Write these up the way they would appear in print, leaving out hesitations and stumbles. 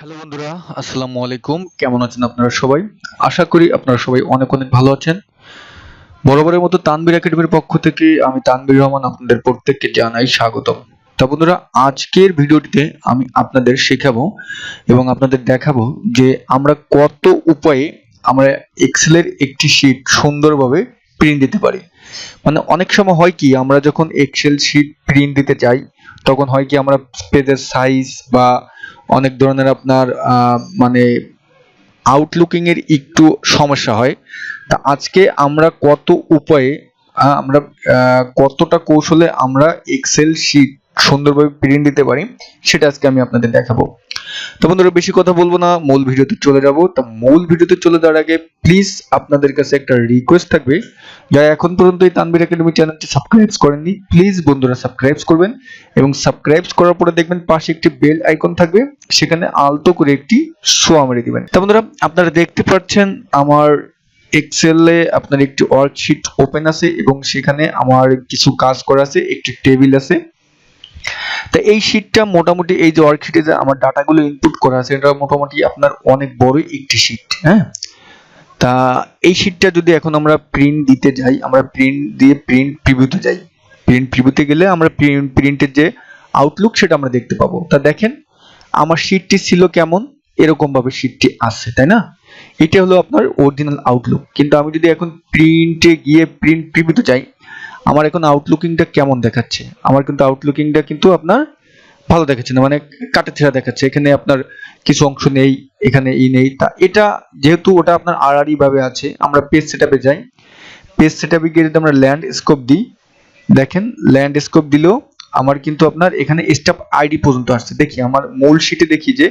Hello বন্ধুরা, আসসালামু আলাইকুম। কেমন আছেন আপনারা সবাই? আশা করি আপনারা সবাই অনেক অনেক ভালো আছেন। বরাবরের মতো তানভীর একাডেমির পক্ষ থেকে আমি তানভীর রহমান আপনাদের প্রত্যেককে জানাই স্বাগতম। তা বন্ধুরা, আজকের ভিডিওটিতে আমি আপনাদের শেখাবো এবং আপনাদের দেখাবো যে আমরা কত উপায়ে আমরা এক্সেলের একটি শীট সুন্দরভাবে প্রিন্ট দিতে পারি। মানে অনেক সময় হয় কি, আমরা যখন এক্সেল শীট প্রিন্ট দিতে চাই তখন হয় কি আমরা পেজের সাইজ বা অনেক ধরনের আপনার মানে আউটলুকিং এর একটু সমস্যা হয়। তা আজকে আমরা কত উপায়ে আমরা কতটা কৌশলে আমরা এক্সেল শীট সুন্দরভাবে প্রিন্ট দিতে পারি সেটা আজকে আমি আপনাদের দেখাবো। তো বন্ধুরা, বেশি কথা বলবো না, মূল ভিডিওতে চলে যাব। তা মূল ভিডিওতে চলে যাওয়ার আগে প্লিজ আপনাদের কাছে একটা রিকোয়েস্ট থাকবে, যারা এখন পর্যন্ত এই তানভীর একাডেমি চ্যানেলটি সাবস্ক্রাইব করেননি প্লিজ বন্ধুরা সাবস্ক্রাইব করবেন এবং সাবস্ক্রাইব করার পরে দেখবেন পাশে একটি বেল আইকন থাকবে, সেখানে আলতো করে একটি শো মেরে দিবেন। তা বন্ধুরা, আপনারা দেখতে পাচ্ছেন আমার এক্সেলে আপনার একটি ওয়ার্কশিট ওপেন আছে এবং সেখানে আমার কিছু কাজ করা আছে, একটি টেবিল আছে। তা এই শীটটা মোটামুটি এই যে ওয়ার্কশিটে যে আমার ডাটাগুলো ইনপুট করা আছে এটা মোটামুটি আপনার অনেক বড় একটি শীট। হ্যাঁ, তা এই শীটটা যদি এখন আমরা প্রিন্ট দিতে যাই, আমরা প্রিন্ট দিয়ে প্রিন্ট প্রিভিউতে যাই। প্রিন্ট প্রিভিউতে গেলে আমরা প্রিন্টের যে আউটলুক সেটা আমরা দেখতে পাবো। তা দেখেন আমার শীটটি ছিল কেমন, এরকম ভাবে শীটটি আছে, তাই না? এটা হলো আপনার অরিজিনাল আউটলুক। কিন্তু আমি যদি এখন প্রিন্টে গিয়ে প্রিন্ট প্রিভিউতে যাই, আমার এখন আউটলুকিংটা কেমন দেখাচ্ছে? আমার কিন্তু আউটলুকিংটা কিন্তু আপনার ভালো দেখাচ্ছে না, মানে কাটাছেঁড়া দেখাচ্ছে। এখানে আপনার কিছু অংশ নেই, এখানে নেই। তা এটা যেহেতু ওটা আপনার আড়াআড়ি ভাবে আছে, আমরা পেজ সেটআপে যাই। পেজ সেটআপে গিয়ে যদি আমরা ল্যান্ডস্কেপ দিই, দেখেন ল্যান্ডস্কেপ দিলেও আমার কিন্তু আপনার এখানে স্টাফ আইডি পর্যন্ত আসছে। দেখি আমার মূল শীটে দেখি যে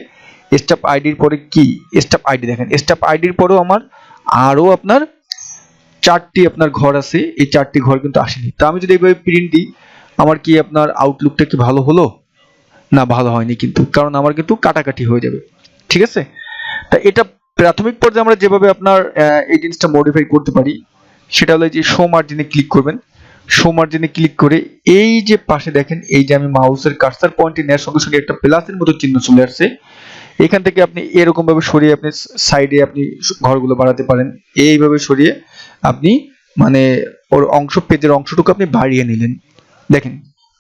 স্টাফ আইডির পরে কি, স্টাফ আইডি দেখেন, স্টাফ আইডির পরেও আমার আরো আপনার চারটি আপনার ঘর আছে, এই চারটি ঘর কিন্তু আসেনি। তা আমি যদি এইভাবে প্রিন্ট দিই, আমার কি আপনার আউটলুকটা কি ভালো হলো? না, ভালো হয়নি কিন্তু, কারণ আমার কিন্তু কাটাকাটি হয়ে যাবে। ঠিক আছে? তা এটা প্রাথমিক পর্যায়ে আমরা যেভাবে আপনার এই জিনিসটা মডিফাই করতে পারি সেটা হলো যে শো মার্জিনে ক্লিক করবেন। শো মার্জিনে ক্লিক করে এই যে পাশে দেখেন, এই যে আমি মাউসের কার্সার পয়েন্টে নেওয়ার সঙ্গে সঙ্গে একটা প্লাসের মতো চিহ্ন চলে আসছে। এখান থেকে আপনি এরকম ভাবে সরিয়ে আপনি সাইডে আপনি ঘরগুলো বাড়াতে পারেন। এইভাবে সরিয়ে আপনি মানে ওর অংশ, পেজের অংশটুকু আপনি বাড়িয়ে নিলেন। দেখেন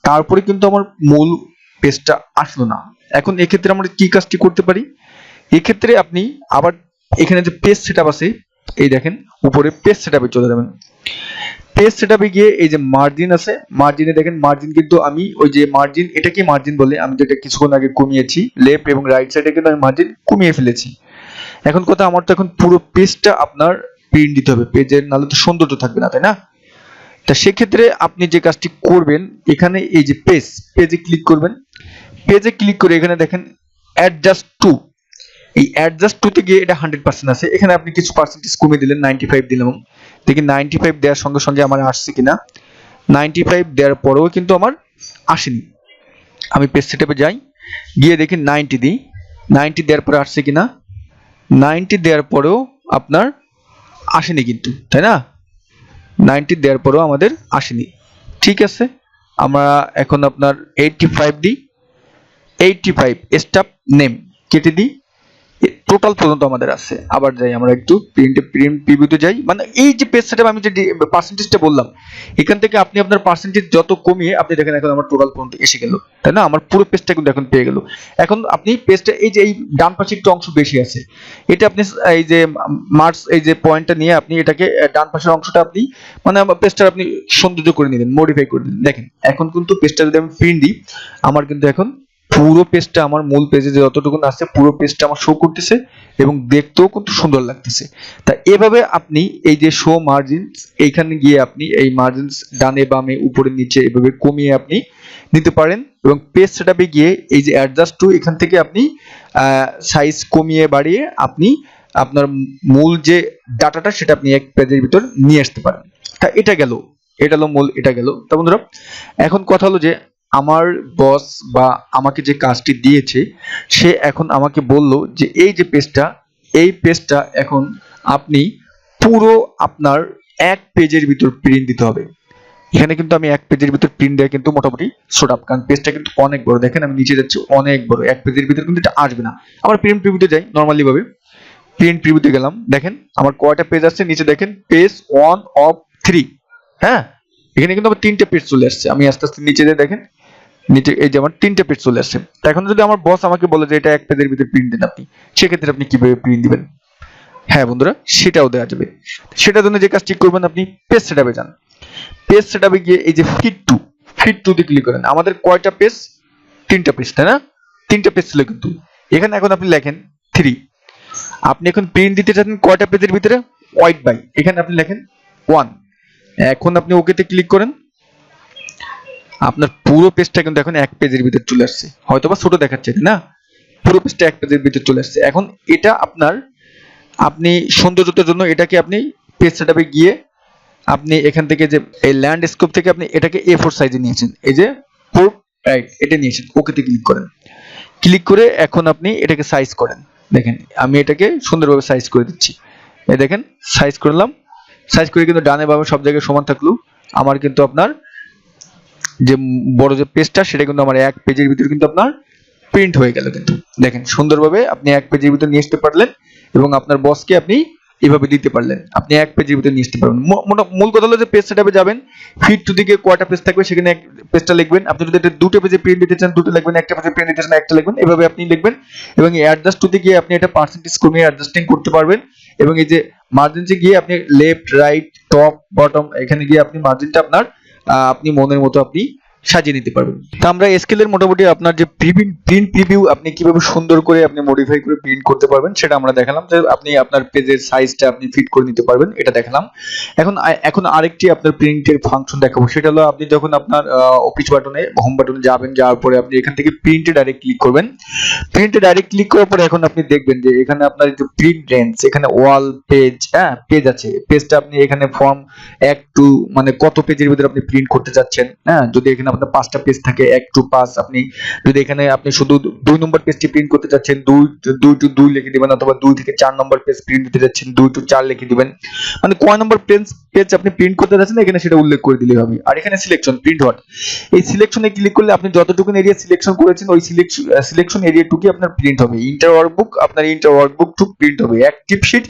তারপরে কিন্তু আমার মূল পেজটা আসলো না। এখন এক্ষেত্রে আমরা কি কাজটি করতে পারি? এক্ষেত্রে আপনি আবার এখানে যে পেজ সেটআপ আছে, এই দেখেন উপরে পেজ সেটআপে চলে যাবেন। পেজ সেটআপে গিয়ে এই যে মার্জিন আছে, মার্জিনে দেখেন মার্জিন কিন্তু আমি ওই যে মার্জিন, এটাকে মার্জিন বলে, আমি যেটা কিছুক্ষণ আগে কমিয়েছি লেফট এবং রাইট সাইডে কিন্তু আমি মার্জিন কমিয়ে ফেলেছি। এখন কথা, আমার তো এখন পুরো পেজটা আপনার প্রিন্ট দিতে হবে, পেজের নাহলে তো সৌন্দর্য থাকবে না, তাই না? তা সেক্ষেত্রে আপনি যে কাজটি করবেন, এখানে এই যে পেজে ক্লিক করবেন। পেজে ক্লিক করে এখানে দেখেন অ্যাডজাস্ট টু, এই অ্যাডজাস্ট টু তে গিয়ে এটা 100% আছে, এখানে আপনি কিছু পার্সেন্টেজ কমিয়ে দিলেন, 95 দিলাম। দেখি 95 দেওয়ার সঙ্গে সঙ্গে আমার আসছে কিনা। 95 দেওয়ার পরেও কিন্তু আমার আসেনি। আমি পেজ সেটআপে যাই, গিয়ে দেখি 90 দিই, 90 দেওয়ার পরে আসছে কিনা। 90 দেওয়ার পরেও আপনার আসেনি কিন্তু, তাই না? 90 দেওয়ার পরেও আমাদের আসেনি। ঠিক আছে, আমরা এখন আপনার 85 দিই। 85 স্টাফ নেম কেটে দিই, টোটাল পর্যন্ত আমাদের আছে। আবার যাই আমরা একটু প্রিন্ট প্রিভিউতে যাই। মানে এই যে পেজ সেটআপ আমি যে পার্সেন্টেজটা বললাম, এখান থেকে আপনি আপনার পার্সেন্টেজ যত কমিয়ে আপনি দেখেন এখন আমার টোটাল পর্যন্ত এসে গেল, তাই না? আমার পুরো পেজটা কিন্তু এখন পেয়ে গেল। এখন আপনি পেজটা এই যে এই ডান পাশে একটু অংশ বেশি আছে, এটা আপনি এই যে মার্কস, এই যে পয়েন্টটা নিয়ে আপনি এটাকে ডান পাশের অংশটা আপনি মানে পেজটা আপনি সৌন্দর্য করে নিলেন, মডিফাই করে নিলেন। দেখেন এখন কিন্তু পেজটা যদি আমি প্রিন্ট দিই, আমার কিন্তু এখন পুরো পেজটা আমার মূল পেজে যে যতটুকু আছে পুরো পেজটা আমার শো করতেছে এবং দেখতেও কিন্তু সুন্দর লাগতেছে। তা এভাবে আপনি এই যে শো মার্জিনস, এইখানে গিয়ে আপনি এই মার্জিনস ডানে বামে উপরে নিচে এভাবে কমিয়ে আপনি নিতে পারেন এবং পেজ সেটআপে গিয়ে এই যে অ্যাডজাস্ট টু, এখান থেকে আপনি সাইজ কমিয়ে বাড়িয়ে আপনি আপনার মূল যে ডাটাটা সেটা আপনি এক পেজের ভিতর নিয়ে আসতে পারেন। তা এটা গেল, এটা হলো মূল, এটা গেল। তা বন্ধুরা, এখন কথা হলো যে আমার বস বা আমাকে যে কাজটি দিয়েছে সে এখন আমাকে বলল যে এই যে পেজটা, এই পেজটা এখন আপনি পুরো আপনার এক পেজের ভিতর প্রিন্ট দিতে হবে। এখানে কিন্তু আমি এক পেজের ভিতর প্রিন্ট দেওয়া কিন্তু মোটামুটি শোট আপ, কারণ পেজটা কিন্তু অনেক বড়। দেখেন আমি নিচে যাচ্ছি, অনেক বড়, এক পেজের ভিতর কিন্তু এটা আসবে না। আবার প্রিন্ট প্রিভিউতে যাই নরমালি ভাবে, প্রিন্ট প্রিভিউতে গেলাম, দেখেন আমার কয়টা পেজ আসছে, নিচে দেখেন পেজ 1 অফ 3। হ্যাঁ, এখানে কিন্তু আমার 3টে পেজ চলে আসছে। আমি আস্তে আস্তে নিচে যাই, দেখেন নিচে এই যে আমার 3টে পেজ চলে আসছে। তো এখন যদি আমার বস আমাকে বলে যে এটা এক পেজের ভিতর প্রিন্ট দেন আপনি, সেক্ষেত্রে আপনি কিভাবে প্রিন্ট দিবেন? হ্যাঁ বন্ধুরা, সেটাও দেওয়া যাবে। সেটার জন্য যে কাজ ঠিক করবেন, আপনি পেজ সেটআপে যান। পেজ সেটআপে গিয়ে এই যে ফিট টু তে ক্লিক করেন। আমাদের কয়টা পেজ? 3টা পেজ, তাই না? 3টা পেজ ছিল কিন্তু। এখানে এখন আপনি লেখেন 3। আপনি এখন প্রিন্ট দিতে চাচ্ছেন কয়টা পেজের ভিতরে? হোয়াইট বাই, এখানে আপনি লেখেন 1। এখন আপনি ওকেতে ক্লিক করেন। আপনার পুরো পেজটা কিন্তু এখন এক পেজের ভিতর চলে আসছে। হয়তোবা ছোট দেখাচ্ছে, তাই না? পুরো পেজটা এক পেজের ভিতর চলে আসছে। এখন এটা আপনার, আপনি সৌন্দর্যতার জন্য এটাকে আপনি পেজ সেটআপে গিয়ে আপনি এখান থেকে যে এই ল্যান্ডস্কেপ থেকে আপনি এটাকে A4 সাইজে নিয়েছেন, এই যে 4 রাইট, এটা নিয়েছেন, ওকেতে ক্লিক করেন। ক্লিক করে এখন আপনি এটাকে সাইজ করেন। দেখেন আমি এটাকে সুন্দরভাবে সাইজ করে দিচ্ছি। এই দেখেন সাইজ করলাম। সাইজ করে কিন্তু ডানে বামে সব জায়গায় সমান থাকলো। আমার কিন্তু আপনার যে বড় যে পেজটা, সেটা কিন্তু আমার এক পেজের ভিতরে কিন্তু আপনার প্রিন্ট হয়ে গেল। কিন্তু দেখেন সুন্দরভাবে আপনি এক পেজের ভিতর নিয়ে আসতে পারলেন এবং আপনার বসকে আপনি এভাবে দিতে পারলেন। আপনি এক পেজের ভিতর নিয়ে আসতে পারবেন। মূল কথা হলো যে পেজ সেটআপে যাবেন, ফিট টু দিকে কয়টা পেজ থাকবে সেখানে এক পেজটা লিখবেন। আপনি যদি এটা দুটো পেজে প্রিন্ট দিতে চান দুটো লিখবেন, একটা পেজে প্রিন্ট দিতে চান একটা লিখবেন, এভাবে আপনি লিখবেন। এবং এই অ্যাডজাস্ট টুতে গিয়ে আপনি এটা পার্সেন্টেজ কমিয়ে অ্যাডজাস্টিং করতে পারবেন। এবং এই যে মার্জিনসে গিয়ে আপনি লেফট রাইট টপ বটম এখানে গিয়ে আপনি মার্জিনটা আপনার আপনি মনের মতো আপনি সাজিয়ে নিতে পারবেন। তো আমরা স্কেলের মোটামুটি আপনার যে প্রিন্ট প্রিভিউ আপনি কিভাবে সুন্দর করে আপনি মডিফাই করে প্রিন্ট করতে পারবেন সেটা আমরা দেখালাম। যে আপনি আপনার পেজের সাইজটা আপনি ফিট করে নিতে পারবেন, এটা দেখালাম। এখন আরেকটি আপনার প্রিন্টের ফাংশন দেখাবো। সেটা হলো আপনি যখন আপনার অফিস বাটনে হোম বাটনে যাবেন, যাওয়ার পরে আপনি এখান থেকে প্রিন্টে ডাইরেক্ট ক্লিক করবেন। প্রিন্টে ডাইরেক্ট ক্লিক করার পরে এখন আপনি দেখবেন যে এখানে আপনার যে প্রিন্ট রেঞ্জ, এখানে ওয়াল পেজ, হ্যাঁ পেজ আছে। পেজটা আপনি এখানে ফর্ম 1 টু মানে কত পেজের ভিতরে আপনি প্রিন্ট করতে যাচ্ছেন। হ্যাঁ, যদি এখানে আপনার 5টা পেজ থাকে 1 টু 5, আপনি যদি এখানে আপনি শুধু 2 নম্বর পেজটি প্রিন্ট করতে যাচ্ছেন 2 টু 2 লিখে দিবেন, অথবা 2 থেকে 4 নম্বর পেজ প্রিন্ট দিতে যাচ্ছেন 2 টু 4 লিখে দিবেন। মানে কয় নম্বর পেজ আপনি প্রিন্ট করতে যাচ্ছেন এখানে সেটা উল্লেখ করে দিলেই হবে। আর এখানে সিলেকশন প্রিন্ট হোয়াট, এই সিলেকশনে ক্লিক করলে আপনি যতটুকু এরিয়া সিলেকশন করেছেন ওই সিলেকশন এরিয়াটুকুই আপনার প্রিন্ট হবে। ইন্টার ওয়ার্কবুক, আপনার ইন্টার ওয়ার্কবুক টু প্রিন্ট হবে। অ্যাক্টিভ শিট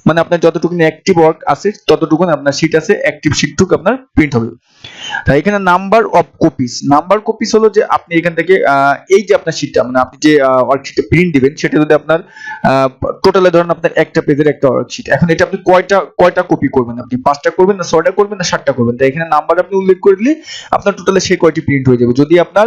মানে আপনার যতটুকু অ্যাক্টিভ ওয়ার্ক আছে ততটুকু আপনার শিট আছে, অ্যাক্টিভ শিটটুকু আপনার প্রিন্ট হবে। তাই এখানে নাম্বার অফ কপিস হলো যে আপনি এখান থেকে এই যে আপনার শিটটা মানে আপনি যে ওয়ার্কশিটে প্রিন্ট দিবেন সেটা যদি আপনার টোটালে ধরেন আপনার একটা পেজের একটা ওয়ার্কশিট, এখন এটা আপনি কয়টা কপি করবেন, আপনি 5টা করবেন না 6টা করবেন না 7টা করবেন। তাই এখানে নাম্বার আপনি উল্লেখ করে দিলে আপনার টোটালে সেই কয়টি প্রিন্ট হয়ে যাবে। যদি আপনার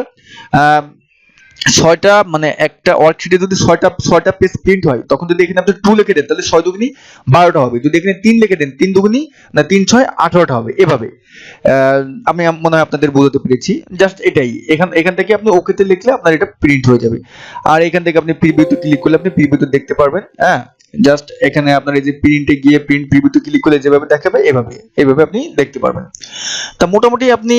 6টা মানে একটা ওয়ার্কশিটে যদি 6টা পেজ প্রিন্ট হয়, তখন যদি এখানে আপনি 2 লিখে দেন তাহলে 6 দুগুনি 12টা হবে। যদি এখানে 3 লিখে দেন 3 দুগুনি না 3 6 18টা হবে। এভাবে আমি মনে হয় আপনাদের বোঝাতে পেরেছি। জাস্ট এটাই, এখান থেকে আপনি ওকেতে লিখলে আপনার এটা প্রিন্ট হয়ে যাবে। আর এখান থেকে আপনি প্রিভিউতে ক্লিক করলে আপনি প্রিভিউতে দেখতে পারবেন। হ্যাঁ, জাস্ট এখানে আপনার এই যে প্রিন্টে গিয়ে প্রিন্ট প্রিভিউতে ক্লিক করলে যেভাবে দেখাবে এভাবে আপনি দেখতে পারবেন। তা মোটামুটি আপনি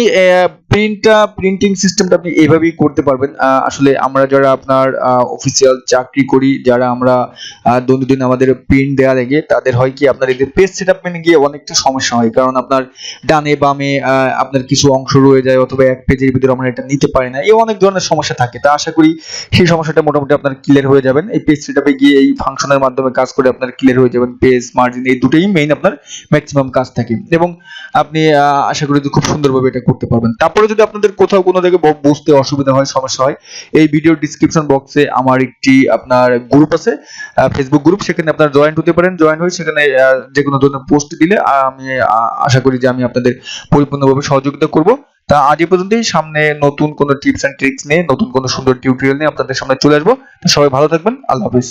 প্রিন্টিং সিস্টেমটা আপনি এইভাবেই করতে পারবেন। আসলে আমরা যারা আপনার অফিসিয়াল চাকরি করি, যারা আমরা দৈনন্দিন আমাদের প্রিন্ট দেওয়া লাগে, তাদের হয় কি আপনার এদের পেজ সেটআপে গিয়ে অনেকটা সমস্যা হয়। কারণ আপনার ডানে বামে আপনার কিছু অংশ রয়ে যায়, অথবা এক পেজের ভিতরে আমরা এটা নিতে পারি না, এই অনেক ধরনের সমস্যা থাকে। তা আশা করি সেই সমস্যাটা মোটামুটি আপনার ক্লিয়ার হয়ে যাবেন। এই পেজ সেটআপে গিয়ে এই ফাংশনের মাধ্যমে কাজ করে আপনার ক্লিয়ার হয়ে যাবেন। পেজ মার্জিন এই দুটোই মেইন আপনার ম্যাক্সিমাম কাজ থাকে, এবং আপনি আশা করি খুব সুন্দরভাবে এটা করতে পারবেন। তারপরে যদি আপনাদের কোথাও কোনো জায়গায় বুঝতে অসুবিধা হয়, সমস্যা হয়, এই ভিডিওর ডিসক্রিপশন বক্সে আমার একটি আপনার গ্রুপ আছে, ফেসবুক গ্রুপ, সেখানে আপনারা জয়েন্ট হতে পারেন। জয়েন্ট হয়ে সেখানে যে কোনো ধরনের পোস্ট দিলে আমি আশা করি যে আমি আপনাদের পরিপূর্ণভাবে সহযোগিতা করব। তা আজ এই পর্যন্তই। সামনে নতুন কোনো টিপস এন্ড ট্রিক্স নিয়ে, নতুন কোনো সুন্দর টিউটোরিয়াল নিয়ে আপনাদের সামনে চলে আসবো। সবাই ভালো থাকবেন। আল্লাহ হাফেজ।